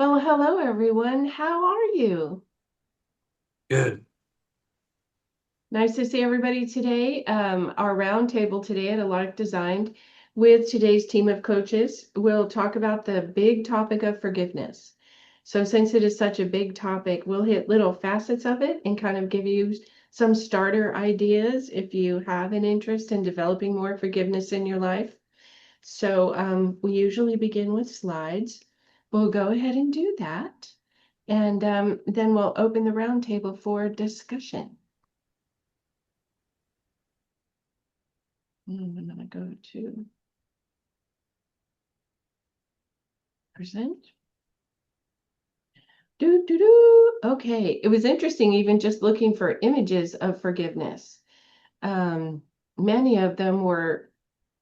Well, hello everyone. How are you? Good. Nice to see everybody today. Our roundtable today at A Life Designed with today's team of coaches. We'll talk about the big topic of forgiveness. So, since it is such a big topic, we'll hit little facets of it and kind of give you some starter ideas if you have an interest in developing more forgiveness in your life. So, we usually begin with slides. We'll go ahead and do that. And then we'll open the roundtable for discussion. I'm going to go to present. Okay, it was interesting, even just looking for images of forgiveness. Um, Many of them were,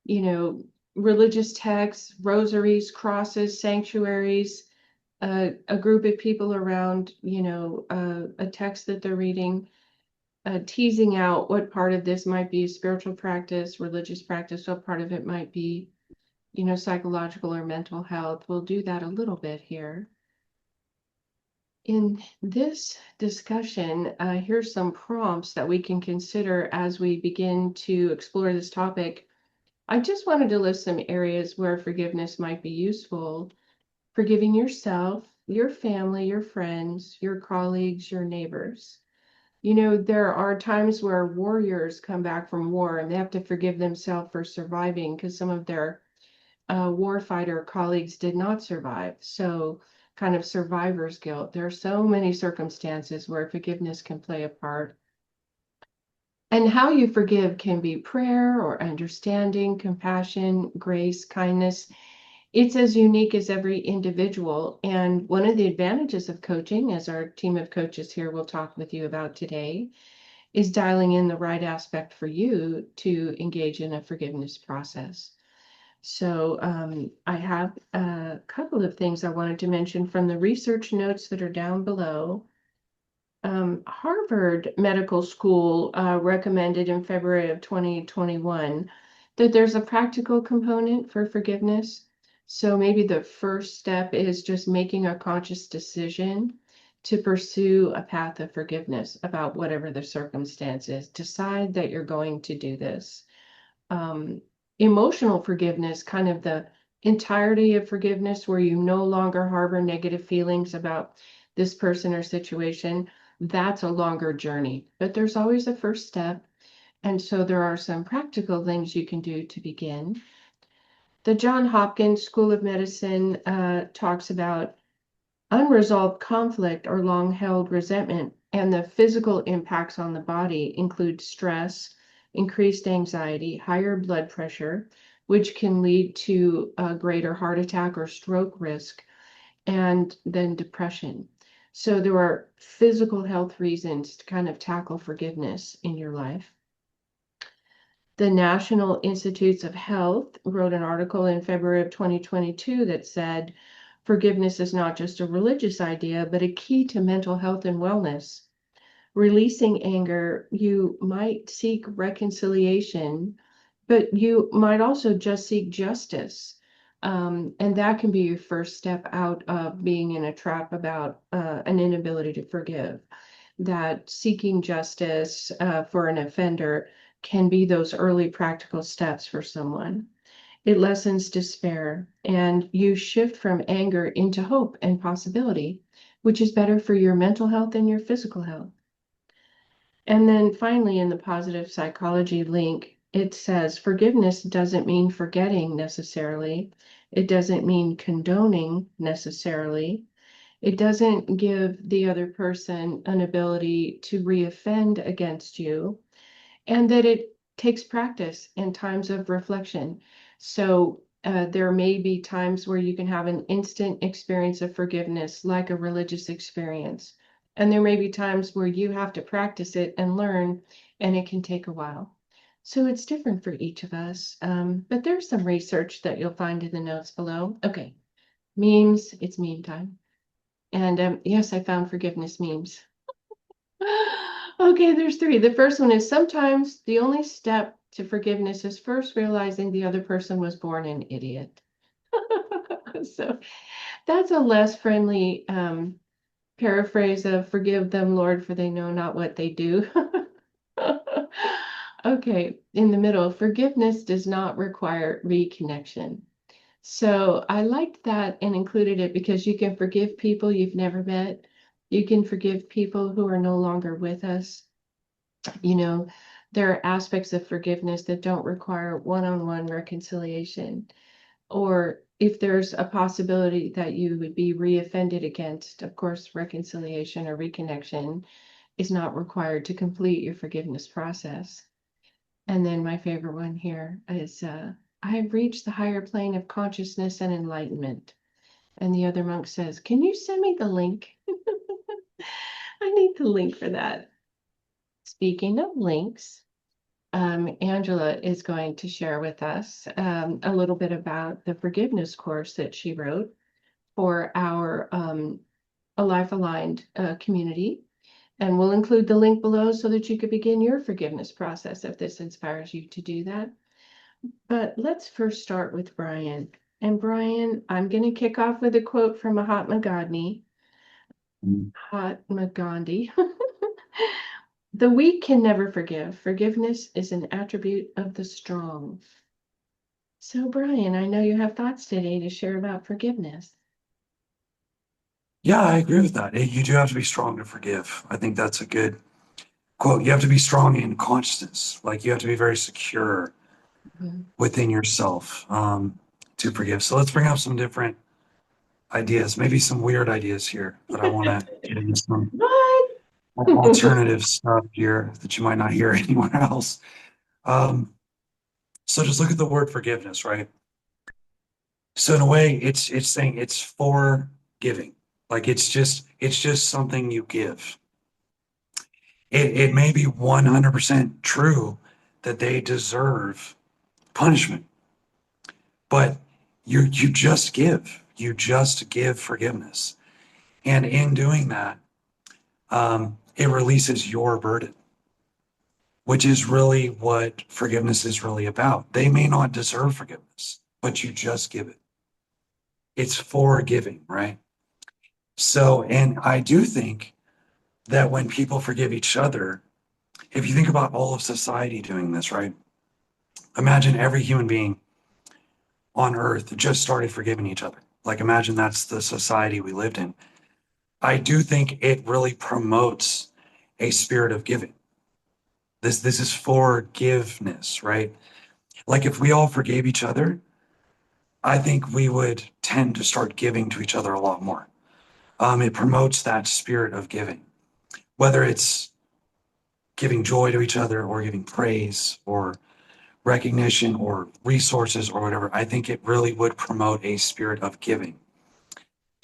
you know, religious texts, rosaries, crosses, sanctuaries, a group of people around, a text that they're reading, teasing out what part of this might be spiritual practice, religious practice, what part of it might be, psychological or mental health. We'll do that a little bit here. In this discussion, here's some prompts that we can consider as we begin to explore this topic. I just wanted to list some areas where forgiveness might be useful. Forgiving yourself, your family, your friends, your colleagues, your neighbors. There are times where warriors come back from war and they have to forgive themselves for surviving because some of their warfighter colleagues did not survive. So, kind of survivor's guilt. There are so many circumstances where forgiveness can play a part. And how you forgive can be prayer or understanding, compassion, grace, kindness. It's as unique as every individual. And one of the advantages of coaching, as our team of coaches here will talk with you about today, is dialing in the right aspect for you to engage in a forgiveness process. So I have a couple of things I wanted to mention from the research notes that are down below. Harvard Medical School recommended in February of 2021 that there's a practical component for forgiveness. So maybe the first step is just making a conscious decision to pursue a path of forgiveness about whatever the circumstances. Decide that you're going to do this. um, Emotional forgiveness, kind of the entirety of forgiveness, where you no longer harbor negative feelings about this person or situation, that's a longer journey. But there's always a first step. And so there are some practical things you can do to begin. The John Hopkins School of Medicine talks about unresolved conflict or long-held resentment, and the physical impacts on the body include stress, increased anxiety, higher blood pressure, which can lead to a greater heart attack or stroke risk, and then depression. So there are physical health reasons to kind of tackle forgiveness in your life. The National Institutes of Health wrote an article in February of 2022 that said forgiveness is not just a religious idea, but a key to mental health and wellness. Releasing anger, you might seek reconciliation, but you might also just seek justice. And that can be your first step out of being in a trap about an inability to forgive. That seeking justice for an offender can be those early practical steps for someone. It lessens despair, and you shift from anger into hope and possibility, which is better for your mental health and your physical health. And then finally, in the positive psychology link, it says forgiveness doesn't mean forgetting necessarily. It doesn't mean condoning necessarily. It doesn't give the other person an ability to reoffend against you, and that it takes practice and times of reflection. So there may be times where you can have an instant experience of forgiveness, like a religious experience. And there may be times where you have to practice it and learn, and it can take a while. So it's different for each of us. But there's some research that you'll find in the notes below. Okay, memes, it's meme time. And yes, I found forgiveness memes. Okay, there's three. The first one is sometimes the only step to forgiveness is first realizing the other person was born an idiot. So That's a less friendly paraphrase of forgive them, Lord, for they know not what they do. Okay, in the middle, forgiveness does not require reconnection. So I liked that and included it because you can forgive people you've never met. You can forgive people who are no longer with us. You know, there are aspects of forgiveness that don't require one-on-one reconciliation. Or if there's a possibility that you would be reoffended against, of course, reconciliation or reconnection is not required to complete your forgiveness process. And then my favorite one here is I have reached the higher plane of consciousness and enlightenment. And the other monk says, can you send me the link? I need the link for that. Speaking of links, Angela is going to share with us a little bit about the forgiveness course that she wrote for our A Life Aligned community. And we'll include the link below so that you could begin your forgiveness process if this inspires you to do that. But let's first start with Brian. And Brian, I'm going to kick off with a quote from Mahatma Gandhi. Mahatma Gandhi. The weak can never forgive. Forgiveness is an attribute of the strong. So, Brian, I know you have thoughts today to share about forgiveness. Yeah, I agree with that. You do have to be strong to forgive. I think that's a good quote. You have to be strong in consciousness. Like you have to be very secure Mhm. within yourself to forgive. So let's bring up some different ideas, maybe some weird ideas here, but I want to get into some What? alternative stuff here that you might not hear anywhere else. Um, so just look at the word forgiveness, right? So in a way, it's saying it's for giving. Like it's just something you give. It may be 100% true that they deserve punishment, but you just give. You just give forgiveness. And in doing that, it releases your burden, which is really what forgiveness is really about. They may not deserve forgiveness, but you just give it. It's for giving, right? So, and I do think that when people forgive each other, if you think about all of society doing this, right? Imagine every human being on earth just started forgiving each other. Like, imagine that's the society we lived in. I do think it really promotes a spirit of giving. This is forgiveness, right? Like, if we all forgave each other, I think we would tend to start giving to each other a lot more. It promotes that spirit of giving, whether it's giving joy to each other or giving praise or recognition or resources or whatever. I think it really would promote a spirit of giving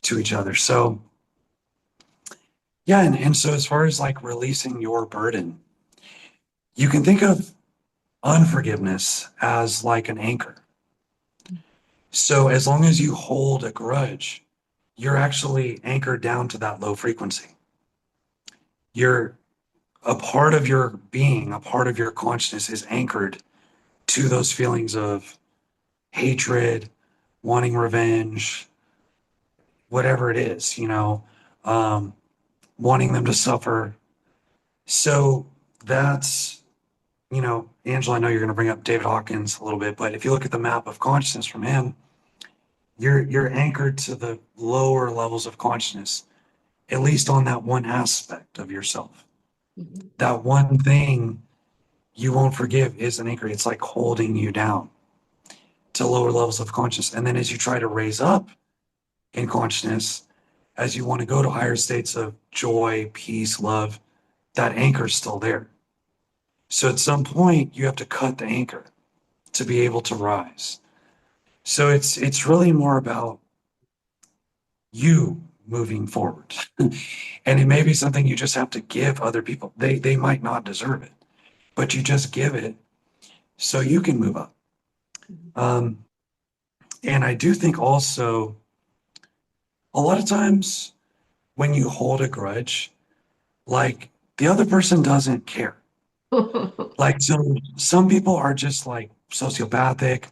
to each other. So, yeah. And so, as far as like releasing your burden, you can think of unforgiveness as like an anchor. So, as long as you hold a grudge, you're actually anchored down to that low frequency. You're a part of your being, a part of your consciousness is anchored to those feelings of hatred, wanting revenge, whatever it is, um, wanting them to suffer. So that's, Angela, I know you're going to bring up David Hawkins a little bit, but if you look at the map of consciousness from him, you're anchored to the lower levels of consciousness, at least on that one aspect of yourself. Mhm. That one thing you won't forgive is an anchor. It's like holding you down to lower levels of consciousness. And then as you try to raise up in consciousness, as you want to go to higher states of joy, peace, love, that anchor is still there. So at some point, you have to cut the anchor to be able to rise. So it's really more about you moving forward. And it may be something you just have to give other people. They might not deserve it, but you just give it so you can move up. Um, and I do think also a lot of times when you hold a grudge, like the other person doesn't care. Like some people are just like sociopathic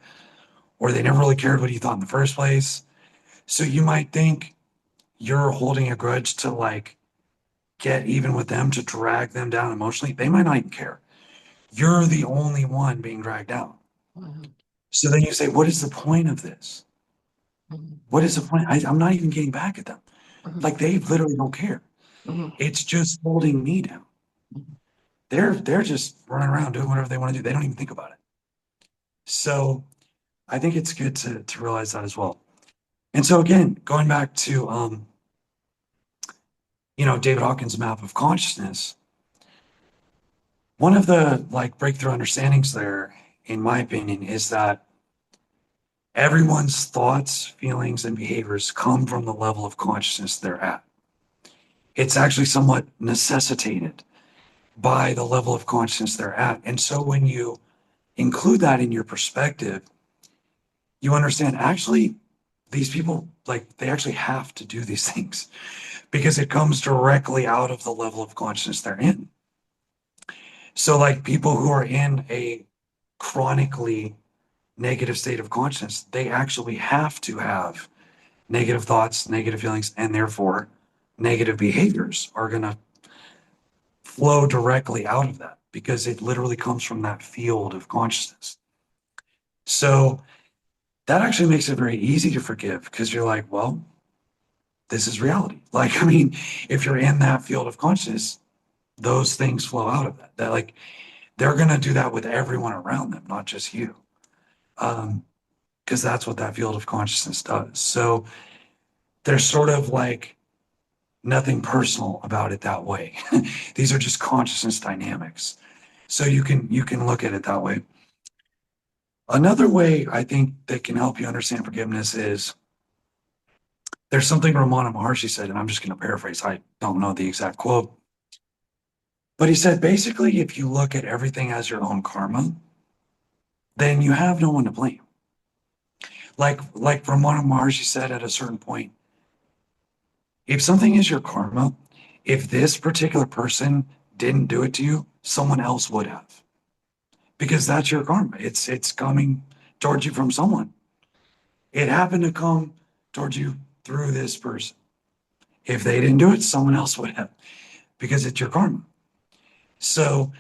or they never really cared what you thought in the first place. So you might think you're holding a grudge to like get even with them, to drag them down emotionally. They might not even care. You're the only one being dragged down. Mhm. So then you say, what is the point of this? Mhm. What is the point? I'm not even getting back at them. Mhm. Like they literally don't care. Mhm. It's just holding me down. Mhm. They're just running around doing whatever they want to do. They don't even think about it. So I think it's good to realize that as well. And so again, going back to David Hawkins' map of consciousness, one of the like breakthrough understandings there, in my opinion, is that everyone's thoughts, feelings, and behaviors come from the level of consciousness they're at. It's actually somewhat necessitated by the level of consciousness they're at. And so when you include that in your perspective, you understand actually these people, like, they actually have to do these things because it comes directly out of the level of consciousness they're in. So, like, people who are in a chronically negative state of consciousness, they actually have to have negative thoughts, negative feelings, and therefore negative behaviors are going to flow directly out of that because it literally comes from that field of consciousness. So that actually makes it very easy to forgive because you're like, well, this is reality. Like, I mean, if you're in that field of consciousness, those things flow out of that. That like they're gonna do that with everyone around them, not just you. Because that's what that field of consciousness does. So there's sort of like nothing personal about it that way. These are just consciousness dynamics. So you can look at it that way. Another way I think that can help you understand forgiveness is there's something Ramana Maharshi said, and I'm just going to paraphrase. I don't know the exact quote, but he said basically, if you look at everything as your own karma, then you have no one to blame. Like Ramana Maharshi said at a certain point, if something is your karma, if this particular person didn't do it to you, someone else would have, because that's your karma. It's coming towards you from someone. It happened to come towards you through this person. If they didn't do it, someone else would have, because it's your karma. So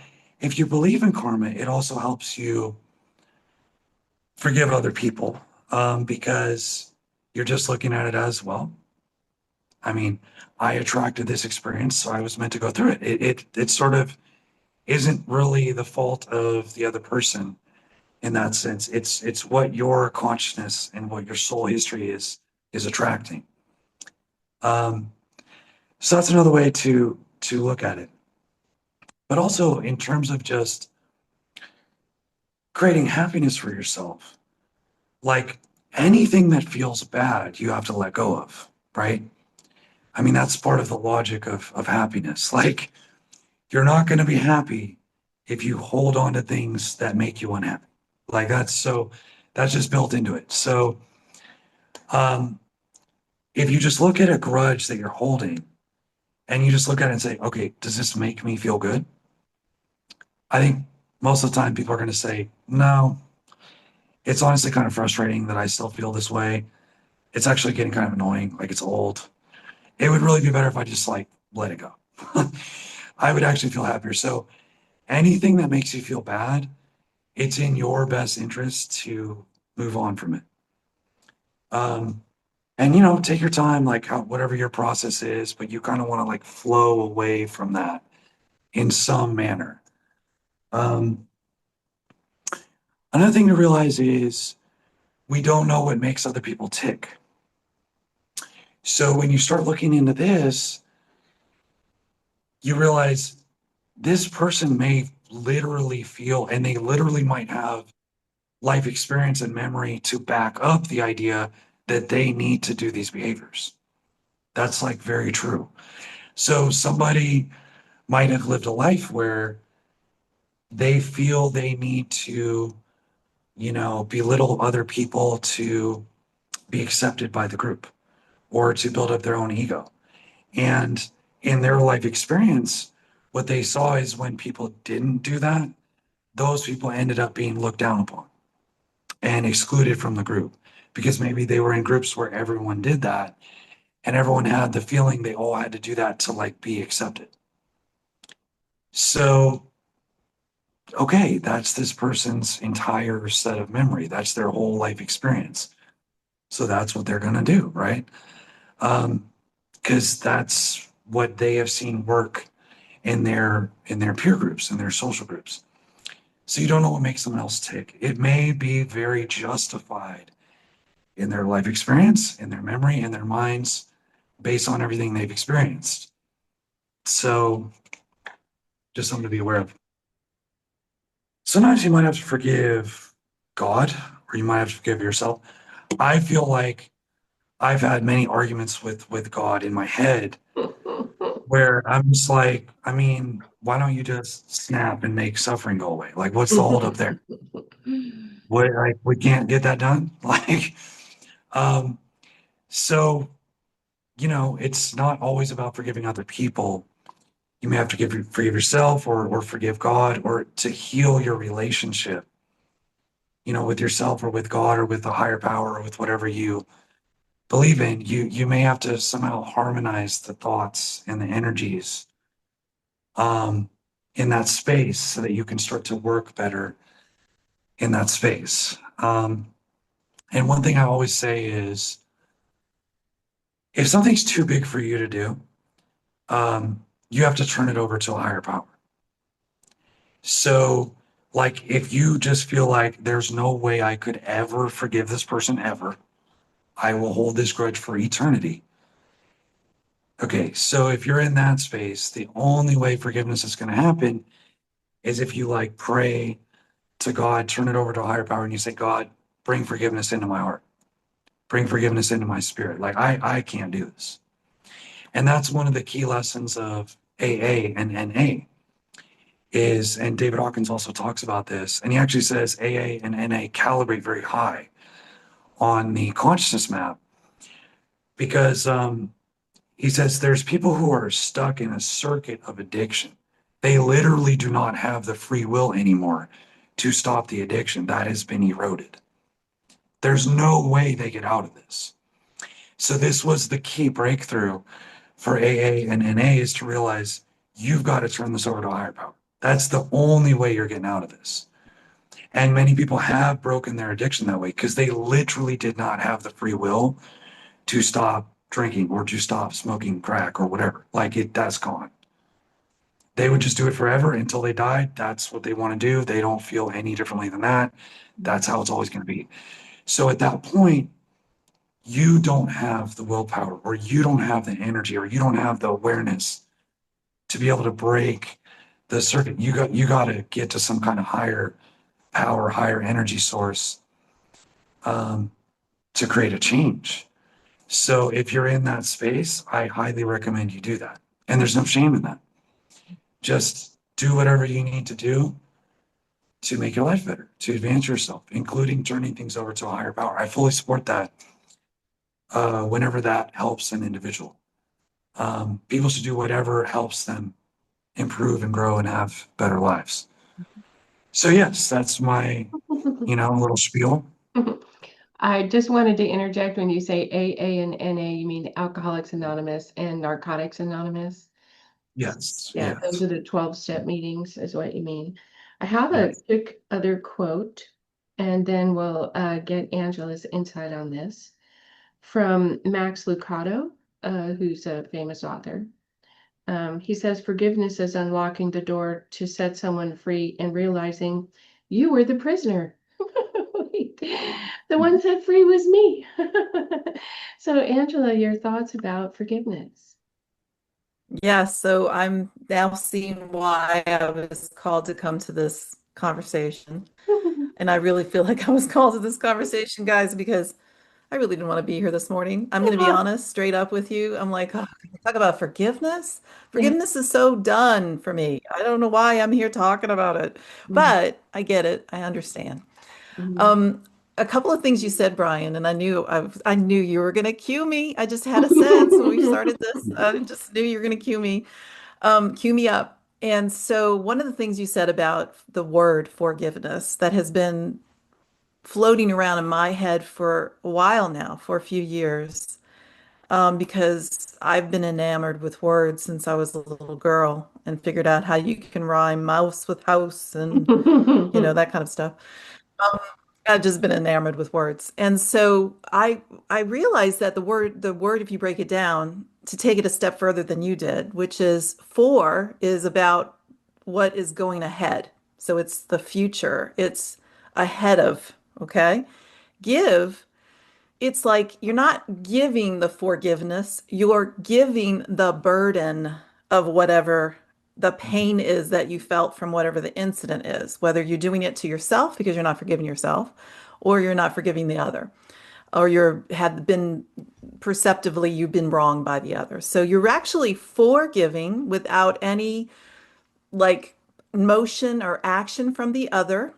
if you believe in karma, it also helps you forgive other people, because you're just looking at it as, well, I mean, I attracted this experience, so I was meant to go through it. It sort of isn't really the fault of the other person in that sense. It's what your consciousness and what your soul history is attracting. Um, so that's another way to look at it. But also in terms of just creating happiness for yourself, like anything that feels bad, you have to let go of, right? I mean, that's part of the logic of happiness. Like, you're not going to be happy if you hold on to things that make you unhappy. Like, that's just built into it. So, um, if you just look at a grudge that you're holding and you just look at it and say, okay, does this make me feel good? I think most of the time people are going to say, no, it's honestly kind of frustrating that I still feel this way. It's actually getting kind of annoying. Like, it's old. It would really be better if I just like let it go. I would actually feel happier. So anything that makes you feel bad, it's in your best interest to move on from it. Um, and take your time, like whatever your process is, but you kind of want to like flow away from that in some manner. Um, Another thing to realize is we don't know what makes other people tick. So when you start looking into this, you realize this person may literally feel, and they literally might have life experience and memory to back up the idea that they need to do these behaviors. That's like very true. So somebody might have lived a life where they feel they need to, belittle other people to be accepted by the group or to build up their own ego. And in their life experience, what they saw is when people didn't do that, those people ended up being looked down upon and excluded from the group because maybe they were in groups where everyone did that and everyone had the feeling they all had to do that to like be accepted. So, okay, that's this person's entire set of memory. That's their whole life experience. So that's what they're going to do, right? Because that's what they have seen work in their peer groups, in their social groups. So you don't know what makes someone else tick. It may be very justified in their life experience, in their memory, in their minds, based on everything they've experienced. So just something to be aware of. Sometimes you might have to forgive God, or you might have to forgive yourself. I feel like I've had many arguments with God in my head where I'm just like, I mean, why don't you just snap and make suffering go away? Like, what's the holdup there? What, like, we can't get that done? Like, um, so, it's not always about forgiving other people. You may have to forgive yourself or forgive God or to heal your relationship, with yourself or with God or with the higher power or with whatever you believe in. You may have to somehow harmonize the thoughts and the energies um, in that space so that you can start to work better in that space. And one thing I always say is if something's too big for you to do, you have to turn it over to a higher power. So, like, if you just feel like there's no way I could ever forgive this person ever, I will hold this grudge for eternity. Okay, so if you're in that space, the only way forgiveness is going to happen is if you like pray to God, turn it over to a higher power, and you say, God, bring forgiveness into my heart, bring forgiveness into my spirit. Like, I can't do this. And that's one of the key lessons of AA and NA is, and David Hawkins also talks about this, and he actually says AA and NA calibrate very high on the consciousness map because he says there's people who are stuck in a circuit of addiction. They literally do not have the free will anymore to stop the addiction that has been eroded. There's no way they get out of this. So this was the key breakthrough for AA and NA is to realize you've got to turn this over to a higher power. That's the only way you're getting out of this. And many people have broken their addiction that way because they literally did not have the free will to stop drinking or to stop smoking crack or whatever. Like that's gone. They would just do it forever until they died. That's what they want to do. They don't feel any differently than that. That's how it's always going to be. So at that point, you don't have the willpower or you don't have the energy or you don't have the awareness to be able to break the circuit. You got to get to some kind of higher power, higher energy source um, to create a change. So if you're in that space, I highly recommend you do that. And there's no shame in that. Just do whatever you need to do to make your life better, to advance yourself, including turning things over to a higher power. I fully support that whenever that helps an individual. People should do whatever helps them improve and grow and have better lives. So yes, that's my, little spiel. I just wanted to interject when you say AA and NA, you mean Alcoholics Anonymous and Narcotics Anonymous? Yes, Yeah, those yes, are the 12-step meetings, is what you mean. I have a yes. quick other quote, and then we'll get Angela's insight on this from Max Lucado, who's a famous author. He says, forgiveness is unlocking the door to set someone free and realizing you were the prisoner. The one set free was me. So, Angela, your thoughts about forgiveness? Yeah, so I'm now seeing why I was called to come to this conversation. And I really feel like I was called to this conversation, guys, because I really didn't want to be here this morning. I'm going to be honest, straight up with you. I'm like, oh, can we talk about forgiveness? Yeah. Forgiveness is so done for me. I don't know why I'm here talking about it, Mhm. but I get it. I understand. Mhm. Um, a couple of things you said, Brian, and I knew you were going to cue me. I just had a sense when we started this. I just knew you were going to cue me up. And so one of the things you said about the word forgiveness that has been floating around in my head for a while now, for a few years, because I've been enamored with words since I was a little girl and figured out how you can rhyme mouse with house and, that kind of stuff. Um, I've just been enamored with words. And so I realized that the word, if you break it down, to take it a step further than you did, which is for is about what is going ahead. So it's the future. It's ahead of, okay? Give, it's like you're not giving the forgiveness, you're giving the burden of whatever the pain is that you felt from whatever the incident is, whether you're doing it to yourself because you're not forgiving yourself, or you're not forgiving the other, or you're had been perceptively you've been wronged by the other. So you're actually forgiving without any like motion or action from the other,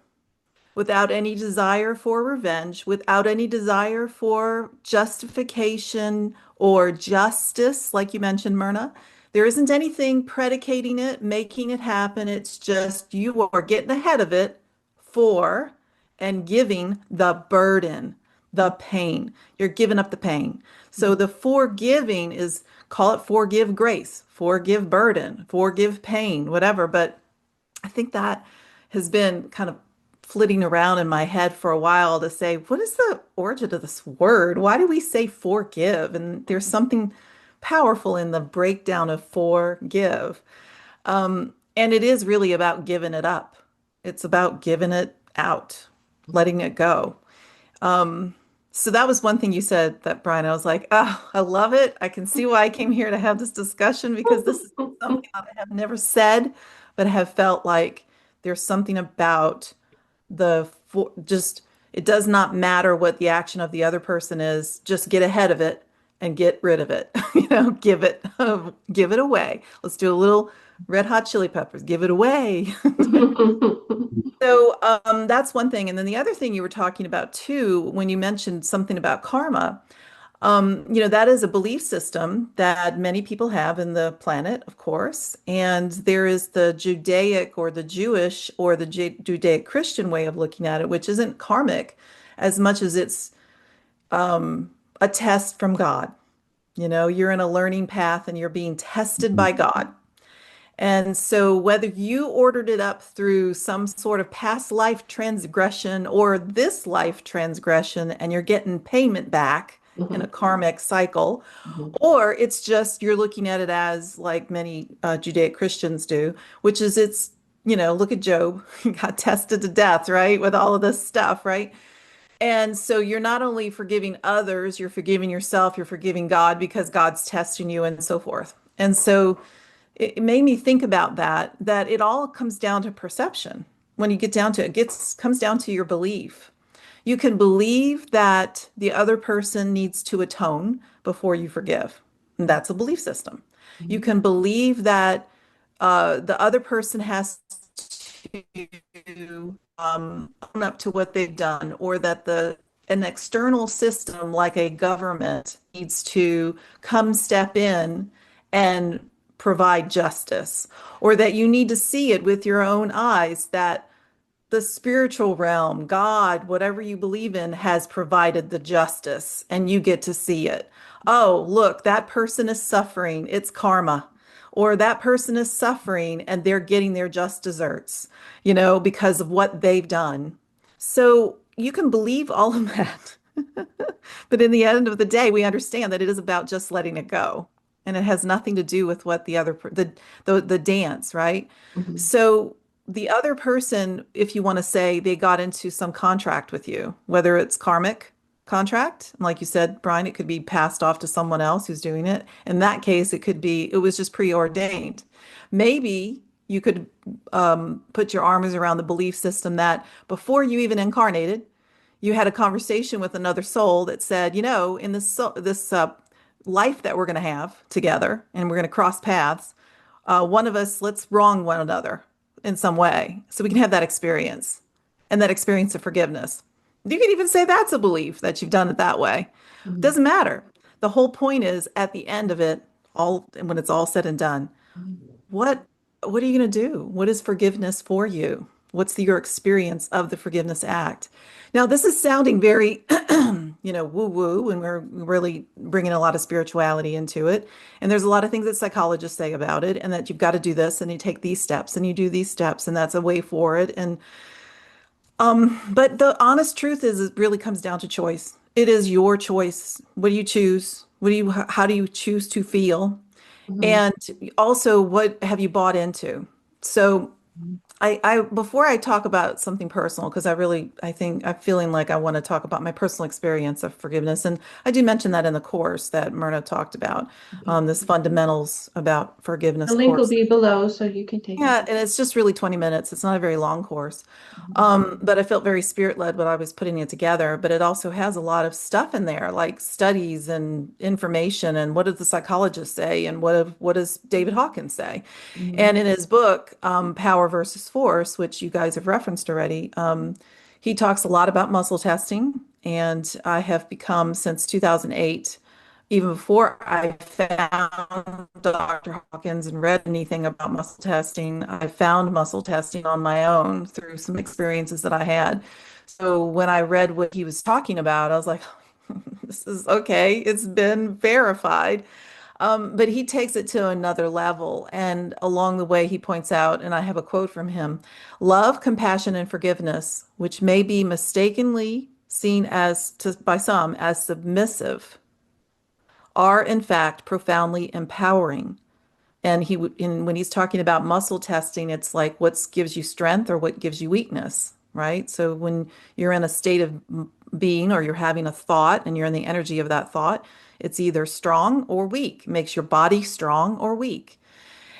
without any desire for revenge, without any desire for justification or justice, like you mentioned, Myrna. There isn't anything predicating it, making it happen. It's just you are getting ahead of it for and giving the burden, the pain. You're giving up the pain. So the forgiving is, call it forgive grace, forgive burden, forgive pain, whatever. But I think that has been kind of flitting around in my head for a while to say, what is the origin of this word? Why do we say forgive? And there's something powerful in the breakdown of forgive. And it is really about giving it up. It's about giving it out, letting it go. So that was one thing you said that, Brian, I was like, oh, I love it. I can see why I came here to have this discussion because this is something that I have never said, but have felt like there's something about just it does not matter what the action of the other person is, just get ahead of it and get rid of it. Give it away. Let's do a little Red Hot Chili Peppers, give it away. So that's one thing. And then the other thing you were talking about too, when you mentioned something about karma, that is a belief system that many people have in the planet, of course. And there is the Judaic or the Jewish or the Judaic Christian way of looking at it, which isn't karmic as much as it's a test from God. You're in a learning path and you're being tested by God. And so, whether you ordered it up through some sort of past life transgression or this life transgression, and you're getting payment back in a karmic cycle, or it's just you're looking at it as like many Judaic Christians do, which is look at Job, he got tested to death, right? With all of this stuff, right? And so you're not only forgiving others, you're forgiving yourself, you're forgiving God because God's testing you and so forth. And so it made me think about that it all comes down to perception. When you get down to it, comes down to your belief. You can believe that the other person needs to atone before you forgive. And that's a belief system. You can believe that the other person has to own up to what they've done, or that an external system like a government needs to come step in and provide justice, or that you need to see it with your own eyes that the spiritual realm, God, whatever you believe in, has provided the justice and you get to see it. Oh, look, that person is suffering. It's karma. Or that person is suffering and they're getting their just desserts, because of what they've done. So you can believe all of that. But in the end of the day, we understand that it is about just letting it go. And it has nothing to do with what the dance, right? So the other person, if you want to say they got into some contract with you, whether it's karmic contract, like you said, Brian, it could be passed off to someone else who's doing it. In that case, it was just preordained. Maybe you could put your arms around the belief system that before you even incarnated, you had a conversation with another soul that said, in this life that we're going to have together and we're going to cross paths, one of us, let's wrong one another in some way so we can have that experience and that experience of forgiveness. You can even say that's a belief that you've done it that way. It doesn't matter. The whole point is at the end of it, when it's all said and done, what are you going to do? What is forgiveness for you? What's your experience of the Forgiveness Act? Now, this is sounding very, woo-woo, and we're really bringing a lot of spirituality into it. And there's a lot of things that psychologists say about it, and that you've got to do this, and you take these steps, and you do these steps, and that's a way for it. And but the honest truth is, it really comes down to choice. It is your choice. What do you choose? How do you choose to feel? Mhm. And also, what have you bought into? So I before I talk about something personal, because I think I'm feeling like I want to talk about my personal experience of forgiveness. And I do mention that in the course that Myrna talked about, this fundamentals about The forgiveness link will course. be below, so you can take it. Yeah, and it's just really 20 minutes. It's not a very long course. Mhm. But I felt very spirit-led when I was putting it together. But it also has a lot of stuff in there, like studies and information, and what does the psychologist say, and what does David Hawkins say? And Mhm. in his book, Power versus Force, which you guys have referenced already, he talks a lot about muscle testing. And I have become, since 2008, even before I found Dr. Hawkins and read anything about muscle testing, I found muscle testing on my own through some experiences that I had. So when I read what he was talking about, I was like, this is okay. It's been verified. But he takes it to another level. And along the way, he points out, and I have a quote from him: love, compassion, and forgiveness, which may be mistakenly seen by some as submissive, are in fact profoundly empowering. And when he's talking about muscle testing, it's like what gives you strength or what gives you weakness, right? So when you're in a state of being, or you're having a thought and you're in the energy of that thought, it's either strong or weak. It makes your body strong or weak.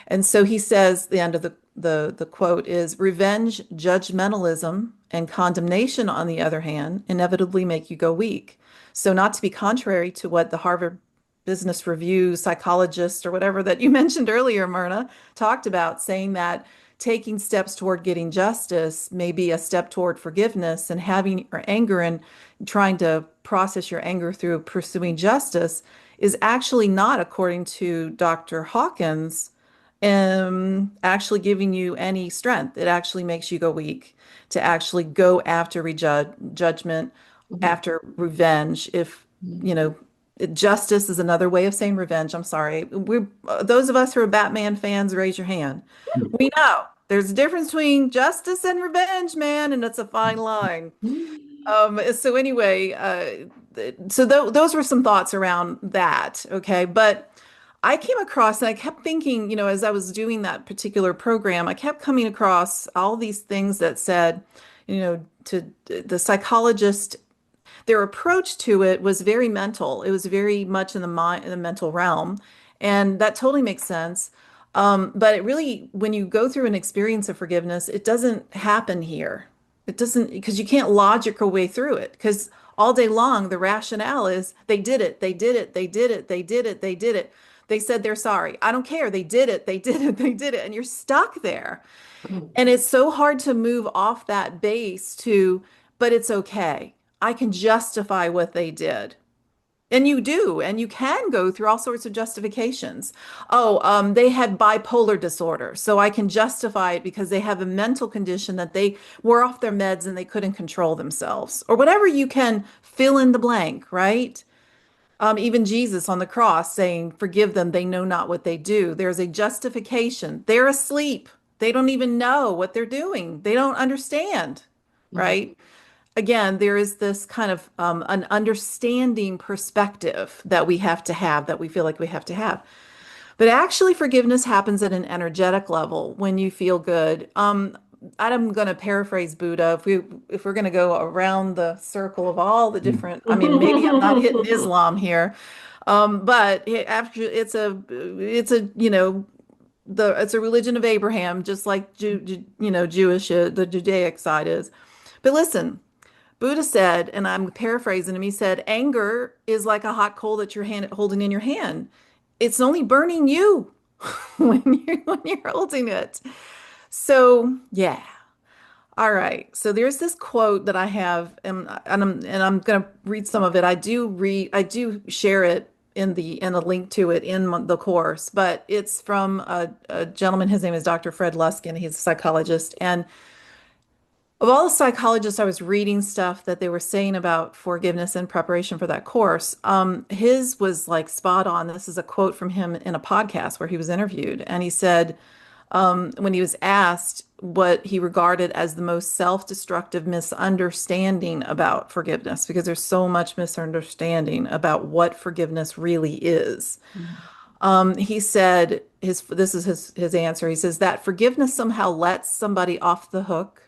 And so he says, the end of the quote is, revenge, judgmentalism, and condemnation, on the other hand, inevitably make you go weak. So not to be contrary to what the Harvard Business Review psychologist, or whatever that you mentioned earlier, Myrna, talked about, saying that taking steps toward getting justice may be a step toward forgiveness, and having your anger and trying to process your anger through pursuing justice is actually not, according to Dr. Hawkins, actually giving you any strength. It actually makes you go weak to actually go after judgment, Mhm. after revenge. If, Mhm. you know, justice is another way of saying revenge. I'm sorry. Those of us who are Batman fans, raise your hand. We know there's a difference between justice and revenge, man, and it's a fine line. So anyway, so those were some thoughts around that. Okay. But I came across, and I kept thinking, as I was doing that particular program, I kept coming across all these things that said, to the psychologist, their approach to it was very mental. It was very much in the mind, in the mental realm, and that totally makes sense. But it really, when you go through an experience of forgiveness, it doesn't happen here. It doesn't, because you can't logic your way through it. Because all day long, the rationale is they did it, they did it, they did it, they did it, they did it. They said they're sorry. I don't care. They did it, they did it, they did it. And you're stuck there. And it's so hard to move off that base to, but it's okay. I can justify what they did. And you do, and you can go through all sorts of justifications. Oh, they had bipolar disorder, so I can justify it because they have a mental condition that they were off their meds and they couldn't control themselves, or whatever you can fill in the blank, right? Even Jesus on the cross saying, forgive them, they know not what they do. There's a justification. They're asleep. They don't even know what they're doing. They don't understand, Mhm. right? Again, there is this kind of an understanding perspective that we have to have, that we feel like we have to have. But actually, forgiveness happens at an energetic level when you feel good. I'm going to paraphrase Buddha. If we're going to go around the circle of all the different, I mean, maybe I'm not hitting Islam here, but after it's a it's a religion of Abraham, just like Jewish, the Judaic side is. But listen. Buddha said, and I'm paraphrasing him, he said, anger is like a hot coal that you're holding in your hand. It's only burning you when you're holding it. So, yeah. All right. So there's this quote that I have, and I'm going to read some of it. I do share it in a link to it in the course, but it's from a gentleman. His name is Dr. Fred Luskin. He's a psychologist, and Of all the psychologists, I was reading stuff that they were saying about forgiveness in preparation for that course. His was like spot on. This is a quote from him in a podcast where he was interviewed, and he said, when he was asked what he regarded as the most self-destructive misunderstanding about forgiveness, because there's so much misunderstanding about what forgiveness really is. He said this is his answer. He says that forgiveness somehow lets somebody off the hook,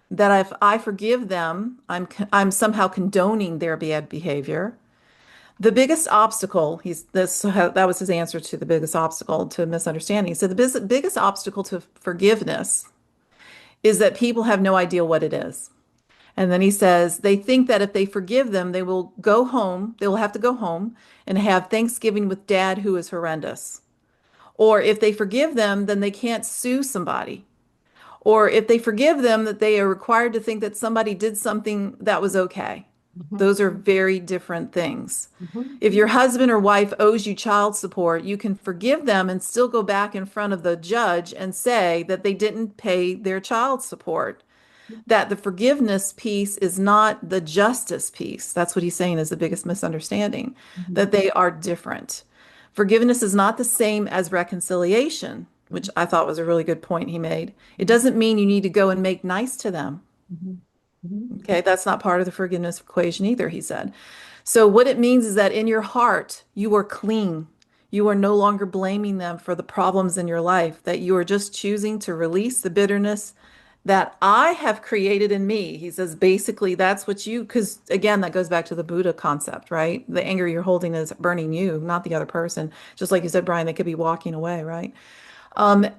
that if I forgive them, I'm somehow condoning their bad behavior. The biggest obstacle, that was his answer to the biggest obstacle to misunderstanding. So the biggest obstacle to forgiveness is that people have no idea what it is. And then he says they think that if they forgive them, they will go home, they will have to go home and have Thanksgiving with dad, who is horrendous. Or if they forgive them, then they can't sue somebody. Or if they forgive them, that they are required to think that somebody did something that was okay. Those are very different things. If your husband or wife owes you child support, you can forgive them and still go back in front of the judge and say that they didn't pay their child support. That the forgiveness piece is not the justice piece. That's what he's saying is the biggest misunderstanding, that they are different. Forgiveness is not the same as reconciliation, which I thought was a really good point he made. It doesn't mean you need to go and make nice to them. Okay, that's not part of the forgiveness equation either, he said. So what it means is that in your heart, you are clean. You are no longer blaming them for the problems in your life, that you are just choosing to release the bitterness that I have created in me. He says, basically, that's what because again, that goes back to the Buddha concept, right? The anger you're holding is burning you, not the other person. Just like you said, Brian, they could be walking away, right?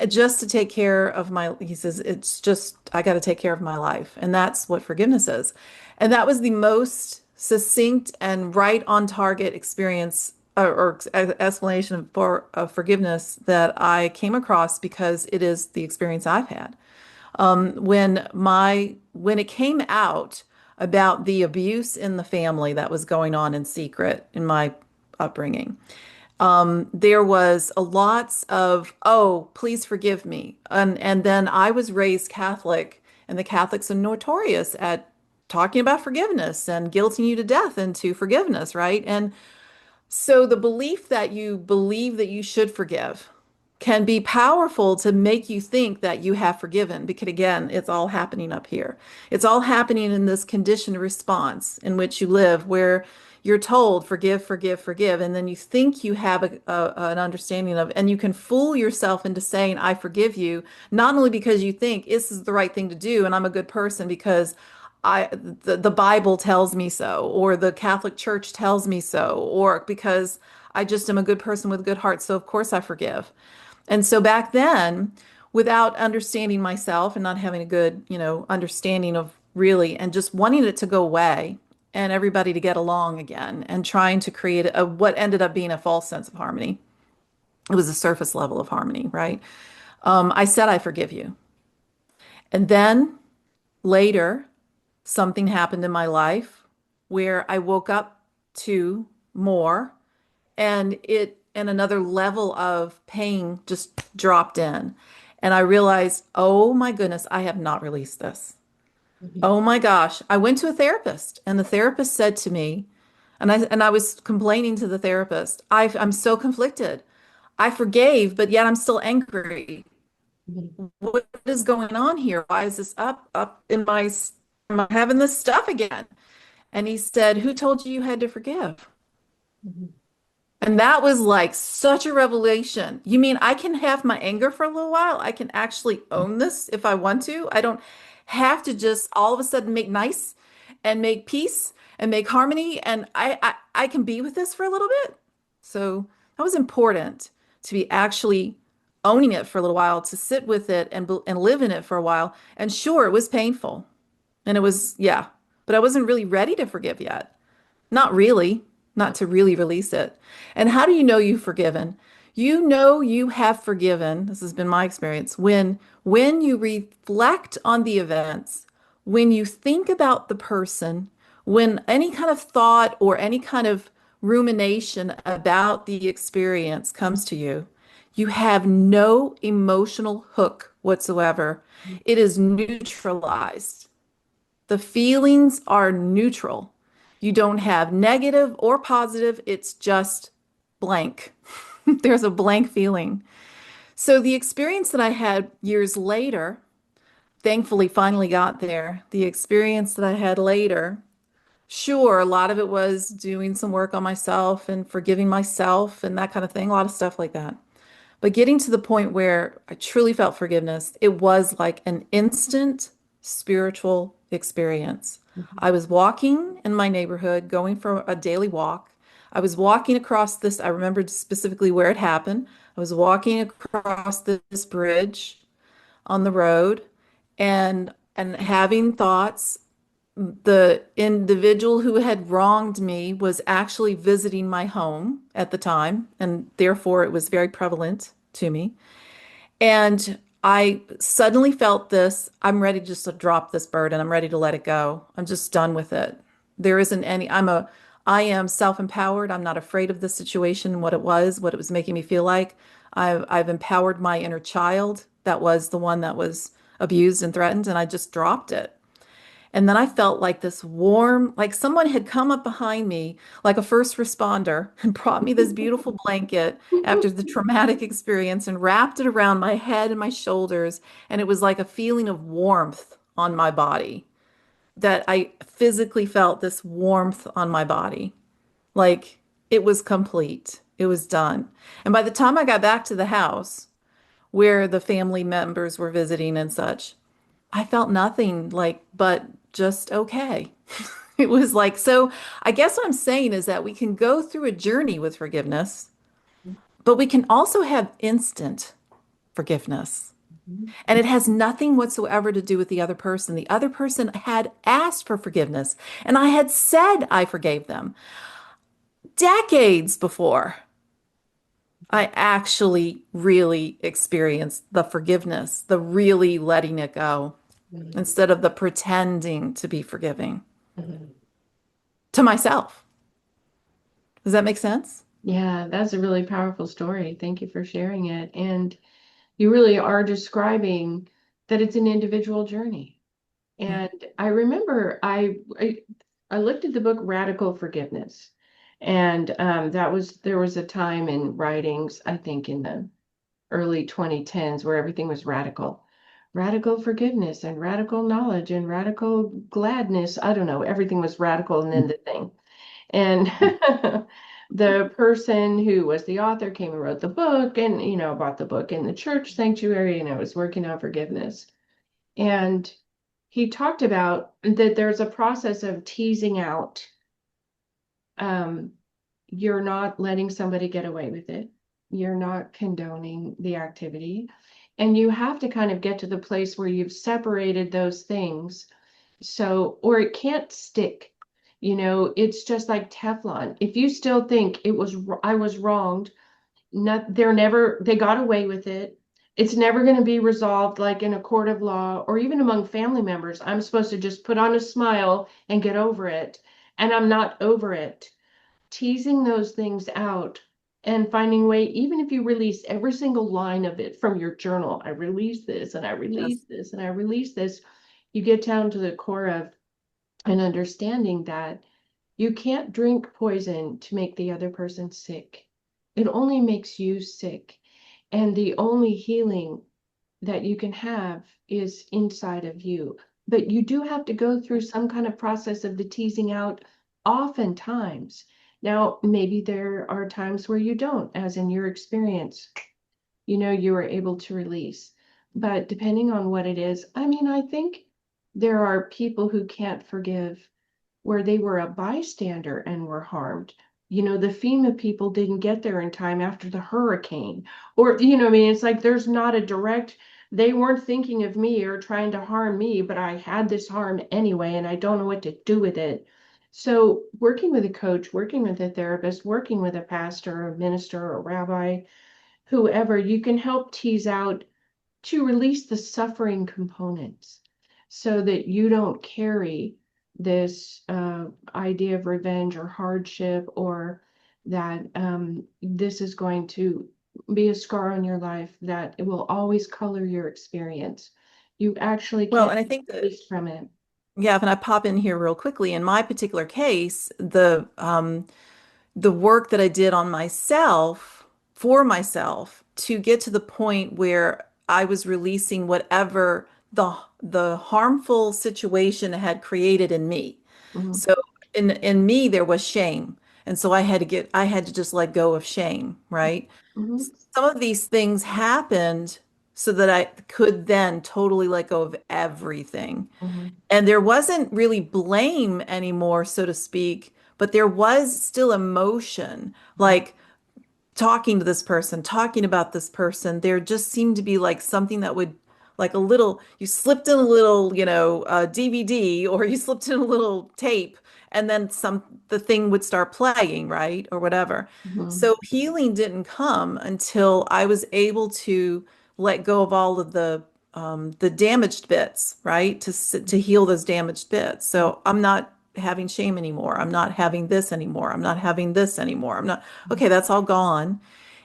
Just to take care of he says, it's just, I got to take care of my life. And that's what forgiveness is. And that was the most succinct and right on target experience or explanation of forgiveness that I came across, because it is the experience I've had. When it came out about the abuse in the family that was going on in secret in my upbringing, there was a lots of, oh, please forgive me. And then I was raised Catholic, and the Catholics are notorious at talking about forgiveness and guilting you to death into forgiveness, right? And so the believe that you should forgive can be powerful to make you think that you have forgiven, because again, it's all happening up here. It's all happening in this conditioned response in which you live, where you're told forgive, forgive, forgive, and then you think you have an understanding of, and you can fool yourself into saying I forgive you, not only because you think this is the right thing to do and I'm a good person because the Bible tells me so, or the Catholic Church tells me so, or because I just am a good person with a good heart, so of course I forgive. And so back then, without understanding myself and not having a good, understanding of really, and just wanting it to go away and everybody to get along again and trying to create what ended up being a false sense of harmony. It was a surface level of harmony, right? I said, I forgive you. And then later, something happened in my life where I woke up to more, and another level of pain just dropped in. And I realized, oh my goodness, I have not released this. Oh my gosh. I went to a therapist, and the therapist said to me, and I was complaining to the therapist, I'm so conflicted. I forgave, but yet I'm still angry. What is going on here? Why is this up in am I having this stuff again? And he said, who told you you had to forgive? And that was like such a revelation. You mean I can have my anger for a little while? I can actually own this if I want to. I don't have to just all of a sudden make nice and make peace and make harmony. And I can be with this for a little bit. So that was important, to be actually owning it for a little while, to sit with it and live in it for a while. And sure, it was painful. And it was, yeah, but I wasn't really ready to forgive yet. Not really, not to really release it. And how do you know you've forgiven? You know you have forgiven. This has been my experience. When you reflect on the events, when you think about the person, when any kind of thought or any kind of rumination about the experience comes to you, you have no emotional hook whatsoever. It is neutralized. The feelings are neutral. You don't have negative or positive, it's just blank. There's a blank feeling. So the experience that I had years later, thankfully finally got there. The experience that I had later, sure, a lot of it was doing some work on myself and forgiving myself and that kind of thing, a lot of stuff like that. But getting to the point where I truly felt forgiveness, it was like an instant spiritual experience. I was walking in my neighborhood, going for a daily walk. I was walking across this, I remembered specifically where it happened. I was walking across this bridge on the road and having thoughts. The individual who had wronged me was actually visiting my home at the time, and therefore it was very prevalent to me. And I suddenly felt this, I'm ready just to drop this burden. I'm ready to let it go. I'm just done with it. There isn't any, I am self-empowered. I'm not afraid of the situation, what it was making me feel like. I've empowered my inner child that was the one that was abused and threatened, and I just dropped it. And then I felt like this warm, like someone had come up behind me, like a first responder, and brought me this beautiful blanket after the traumatic experience and wrapped it around my head and my shoulders. And it was like a feeling of warmth on my body, that I physically felt this warmth on my body. Like it was complete, it was done. And by the time I got back to the house where the family members were visiting and such, I felt nothing like, but just okay. It was like, so I guess what I'm saying is that we can go through a journey with forgiveness, but we can also have instant forgiveness. And it has nothing whatsoever to do with the other person. The other person had asked for forgiveness, and I had said I forgave them decades before I actually really experienced the forgiveness, the really letting it go, instead of the pretending to be forgiving to myself. Does that make sense? Yeah, that's a really powerful story. Thank you for sharing it. And you really are describing that it's an individual journey. And I remember I looked at the book Radical Forgiveness. And there was a time in writings, I think in the early 2010s, where everything was radical. Radical forgiveness and radical knowledge and radical gladness. I don't know, everything was radical and then the thing. And the person who was the author came and wrote the book and, bought the book in the church sanctuary, and I was working on forgiveness. And he talked about that there's a process of teasing out. Um, you're not letting somebody get away with it. You're not condoning the activity. And you have to kind of get to the place where you've separated those things. So, or it can't stick. It's just like Teflon. If you still think I was wronged, they got away with it. It's never going to be resolved like in a court of law or even among family members. I'm supposed to just put on a smile and get over it. And I'm not over it. Teasing those things out and finding a way, even if you release every single line of it from your journal, I release this and I release Yes. this and I release this, you get down to the core of an understanding that you can't drink poison to make the other person sick. It only makes you sick. And the only healing that you can have is inside of you. But you do have to go through some kind of process of the teasing out oftentimes. Now, maybe there are times where you don't, as in your experience, you were able to release. But depending on what it is, I think there are people who can't forgive where they were a bystander and were harmed. The FEMA people didn't get there in time after the hurricane. Or, it's like there's not a direct, they weren't thinking of me or trying to harm me, but I had this harm anyway, and I don't know what to do with it. So, working with a coach, working with a therapist, working with a pastor, a minister, or a rabbi, whoever, you can help tease out to release the suffering components so that you don't carry this idea of revenge or hardship, or that this is going to be a scar on your life, that it will always color your experience. You actually Well, can't and I be think that released from it. Yeah, if I pop in here real quickly, in my particular case, the work that I did on myself for myself to get to the point where I was releasing whatever the harmful situation had created in me. Mhm, So in me there was shame. And so I had to just let go of shame, right? mhm, Some of these things happened so that I could then totally let go of everything. mhm, And there wasn't really blame anymore, so to speak, but there was still emotion. Like talking to this person, talking about this person, there just seemed to be like something that would, like a little, you slipped in a little, DVD, or you slipped in a little tape, and then the thing would start playing, right? Or whatever. mhm, So healing didn't come until I was able to let go of all of the damaged bits, right? To heal those damaged bits. So I'm not having shame anymore. I'm not having this anymore. I'm not having this anymore. I'm not, okay, that's all gone.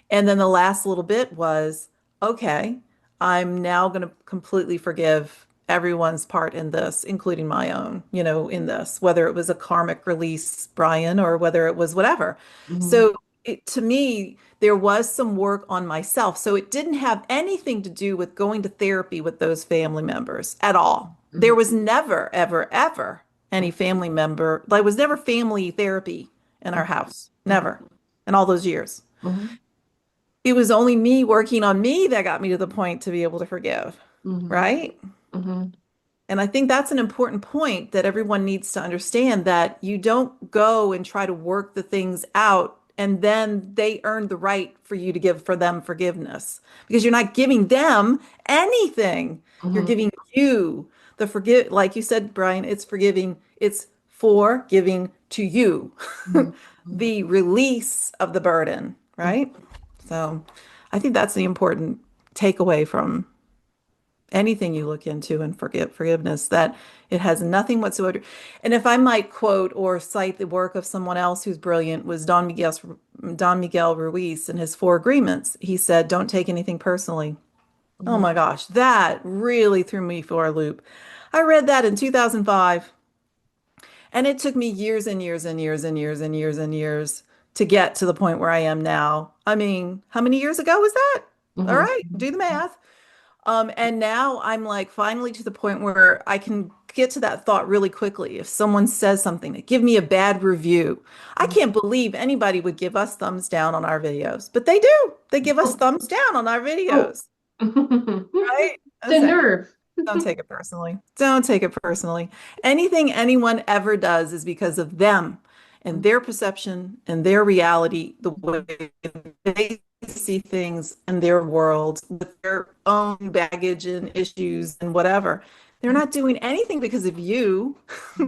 And then the last little bit was, okay, I'm now going to completely forgive everyone's part in this, including my own, in this, whether it was a karmic release, Brian, or whether it was whatever. mhm, So to me, there was some work on myself. So it didn't have anything to do with going to therapy with those family members at all. There mhm, was never, ever, ever any family member, like, was never family therapy in our house. Never. In all those years. mhm, It was only me working on me that got me to the point to be able to forgive, mhm, right? mhm, And I think that's an important point that everyone needs to understand, that you don't go and try to work the things out and then they earn the right for you to give for them forgiveness, because you're not giving them anything. You're mhm, giving you the forgive, like you said, Brian, it's forgiving, it's for giving to you mhm, mhm, the release of the burden, mhm. right? So I think that's the important takeaway from anything you look into and forgiveness, that it has nothing whatsoever. And if I might quote or cite the work of someone else who's brilliant, was Don Miguel Ruiz in his Four Agreements. He said, "Don't take anything personally." Oh Mhm. my gosh, that really threw me for a loop. I read that in 2005, and it took me years and years and years and years and years and years to get to the point where I am now. I mean, how many years ago was that? All Mhm. right, do the math. And now I'm like finally to the point where I can get to that thought really quickly. If someone says something, give me a bad review. I Mhm. can't believe anybody would give us thumbs down on our videos, but they do. They give us Oh, thumbs down on our oh. videos, right? The Listen, nerve. don't take it personally. Don't take it personally. Anything anyone ever does is because of them and their perception and their reality, the way they see things in their world with their own baggage and issues and whatever. They're not doing anything because of you,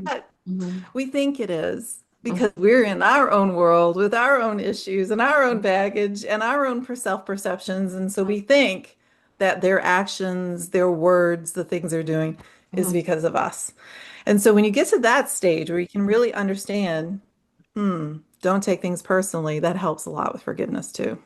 but Mhm. we think it is Mhm. because we're in our own world with our own issues and our own baggage and our own self-perceptions. And so we think that their actions, their words, the things they're doing is Mhm. because of us. And so when you get to that stage where you can really understand, don't take things personally, that helps a lot with forgiveness too.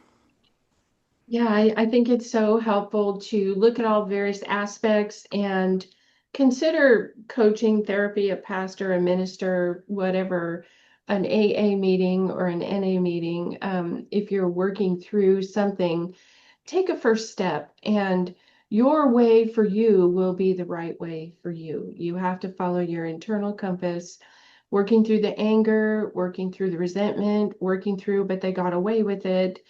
Yeah, I think it's so helpful to look at all various aspects and consider coaching, therapy, a pastor, a minister, whatever, an AA meeting or an NA meeting. If you're working through something, take a first step, and your way for you will be the right way for you. You have to follow your internal compass, working through the anger, working through the resentment, working through, but they got away with it.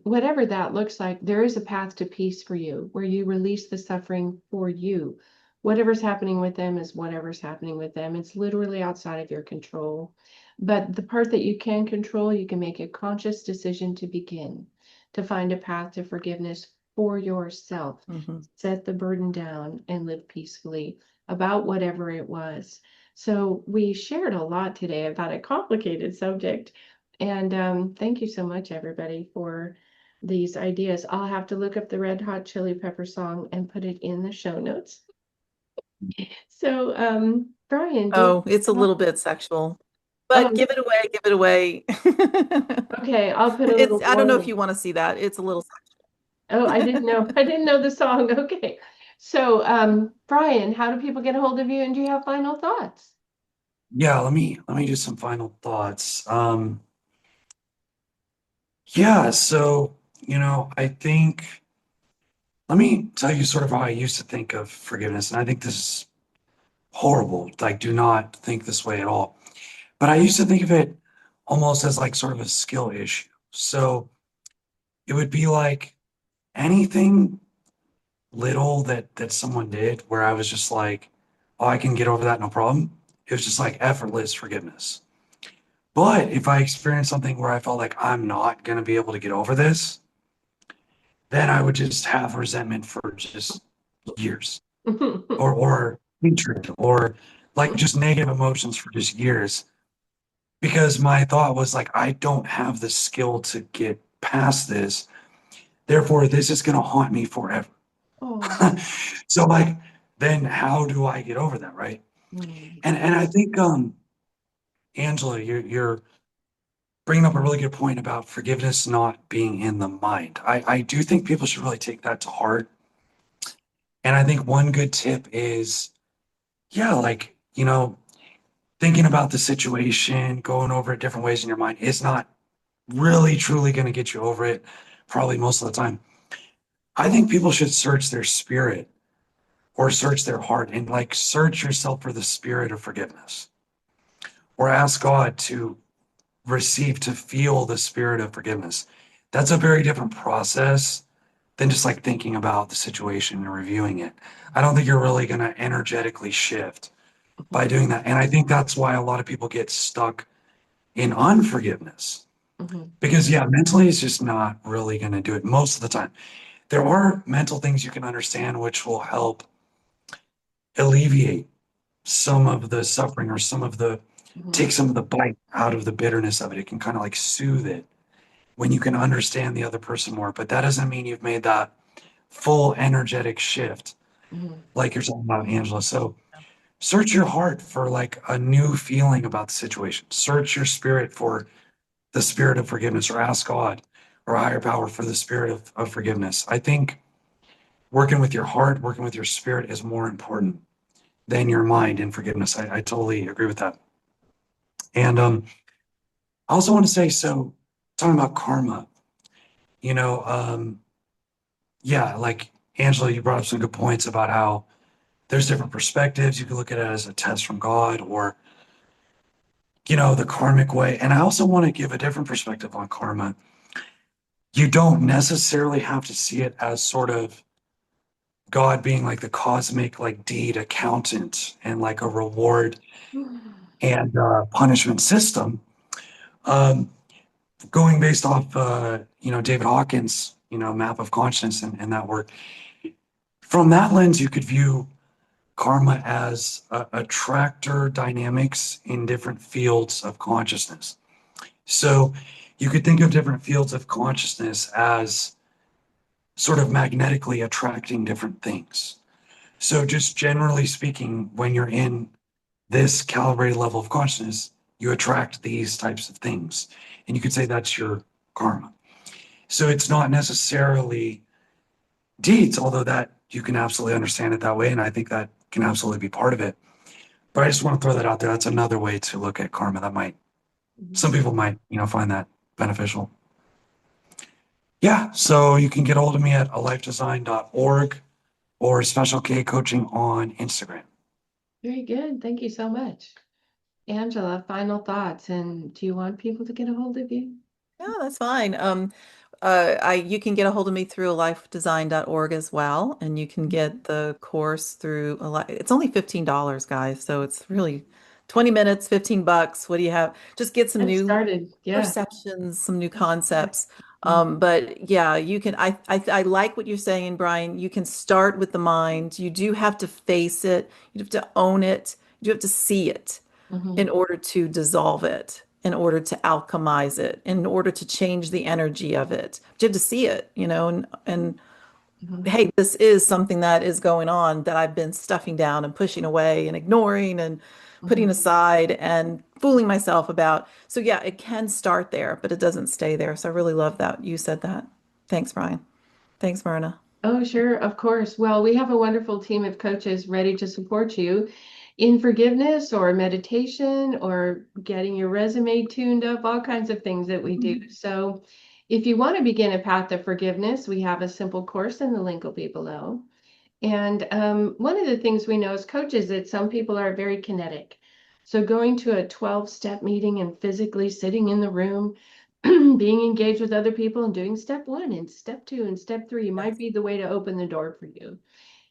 Whatever that looks like, there is a path to peace for you where you release the suffering for you. Whatever's happening with them is whatever's happening with them. It's literally outside of your control. But the part that you can control, you can make a conscious decision to begin to find a path to forgiveness for yourself. Mhm. Set the burden down and live peacefully about whatever it was. So we shared a lot today about a complicated subject. And thank you so much, everybody, for these ideas. I'll have to look up the Red Hot Chili Pepper song and put it in the show notes. So, Brian, do you Oh, it's a have, little bit sexual, oh, but give it away, give it away. okay, I'll put a little I don't know if warning. you want to see that. It's a little, Oh, I didn't know. I didn't know the song. Okay. So, Brian, how do people get a hold of you and do you have final thoughts? Yeah, let me do some final thoughts. Yeah, so, I think let me tell you sort of how I used to think of forgiveness, and I think this is horrible. Like, do not think this way at all. But I used to think of it almost as like sort of a skill issue. So it would be like anything little that someone did where I was just like, oh, I can get over that, no problem. It was just like effortless forgiveness. But if I experienced something where I felt like I'm not going to be able to get over this, then I would just have resentment for just years or hatred or like just negative emotions for just years because my thought was like, I don't have the skill to get past this. Therefore, this is going to haunt me forever. Oh. So like, then how do I get over that, right? Mm. And I think Angela, you're bringing up a really good point about forgiveness not being in the mind. I do think people should really take that to heart. And I think one good tip is, yeah, like, thinking about the situation, going over it different ways in your mind is not really truly going to get you over it, probably most of the time. I think people should search their spirit or search their heart and like search yourself for the spirit of forgiveness or ask God to receive, to feel the spirit of forgiveness. That's a very different process than just like thinking about the situation and reviewing it. I don't think you're really going to energetically shift by doing that. And I think that's why a lot of people get stuck in unforgiveness Mhm. because, yeah, mentally it's just not really going to do it most of the time. There are mental things you can understand which will help alleviate some of the suffering or Mhm. take some of the bite out of the bitterness of it. It can kind of like soothe it when you can understand the other person more. But that doesn't mean you've made that full energetic shift Mhm. like you're talking about, Angela. So search your heart for like a new feeling about the situation. Search your spirit for the spirit of forgiveness or ask God or a higher power for the spirit of forgiveness. I think working with your heart, working with your spirit is more important than your mind in forgiveness. I totally agree with that. And I also want to say, so talking about karma, you know, um, yeah, like Angela, you brought up some good points about how there's different perspectives. You can look at it as a test from God or, the karmic way. And I also want to give a different perspective on karma. You don't necessarily have to see it as sort of God being like the cosmic, like deed accountant and like a reward and punishment system. Um, Going based off, David Hawkins, map of consciousness and that work. From that lens, you could view karma as a tractor dynamics in different fields of consciousness. So you could think of different fields of consciousness as sort of magnetically attracting different things. So just generally speaking, when you're in this calibrated level of consciousness, you attract these types of things. And you could say that's your karma. So it's not necessarily deeds, although that you can absolutely understand it that way. And I think that can absolutely be part of it. But I just want to throw that out there. That's another way to look at karma that some people might, find that beneficial. Yeah. So you can get hold of me at alifedesign.org or Special K Coaching on Instagram. Very good. Thank you so much. Angela, final thoughts, and do you want people to get a hold of you? Yeah, that's fine. You can get a hold of me through alifedesign.org as well, and you can get the course through it's only $15, guys, so it's really 20 minutes, $15. What do you have? Just get some Get new started. Yeah. perceptions, some new concepts. But yeah, you can I like what you're saying, Brian. You can start with the mind. You do have to face it. You have to own it. You do have to see it Mhm. in order to dissolve it, in order to alchemize it, in order to change the energy of it. But you have to see it, and Mhm. hey, this is something that is going on that I've been stuffing down and pushing away and ignoring and putting Mhm. aside and fooling myself about. So yeah, it can start there, but it doesn't stay there. So I really love that you said that. Thanks, Brian. Thanks, Myrna. Oh, sure, of course. Well, we have a wonderful team of coaches ready to support you in forgiveness or meditation or getting your resume tuned up, all kinds of things that we do. So, if you want to begin a path of forgiveness, we have a simple course, and the link will be below. And one of the things we know as coaches that some people are very kinetic. So going to a 12-step meeting and physically sitting in the room, being engaged with other people and doing step one and step two and step three might be the way to open the door for you.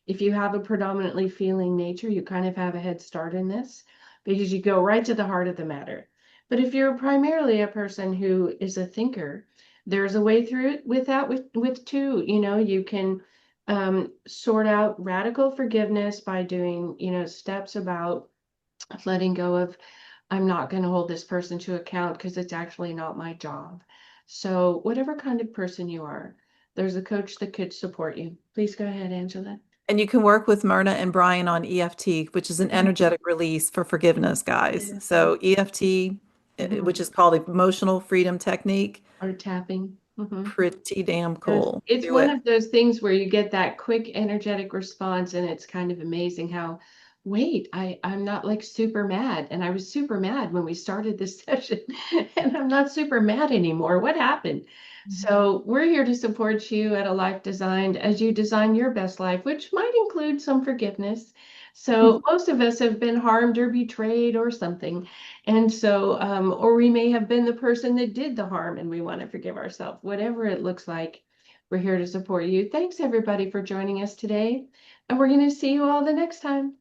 If you have a predominantly feeling nature, you kind of have a head start in this because you go right to the heart of the matter. But if you're primarily a person who is a thinker, there's a way through it with that with two. You can sort out radical forgiveness by doing, steps about letting go of I'm not going to hold this person to account because it's actually not my job. So whatever kind of person you are, there's a coach that could support you. Please go ahead, Angela. And you can work with Myrna and Brian on EFT, which is an energetic release for forgiveness, guys. So EFT, which is called Emotional Freedom Technique, Or tapping. pretty damn Yes. cool. It's Do one it. of those things where you get that quick, energetic response, and it's kind of amazing how, wait, I'm not like super mad. And I was super mad when we started this session, and I'm not super mad anymore. What happened? So we're here to support you at a life designed as you design your best life, which might include some forgiveness. So most of us have been harmed or betrayed or something. And so, or we may have been the person that did the harm and we want to forgive ourselves. Whatever it looks like, we're here to support you. Thanks everybody for joining us today. And we're going to see you all the next time.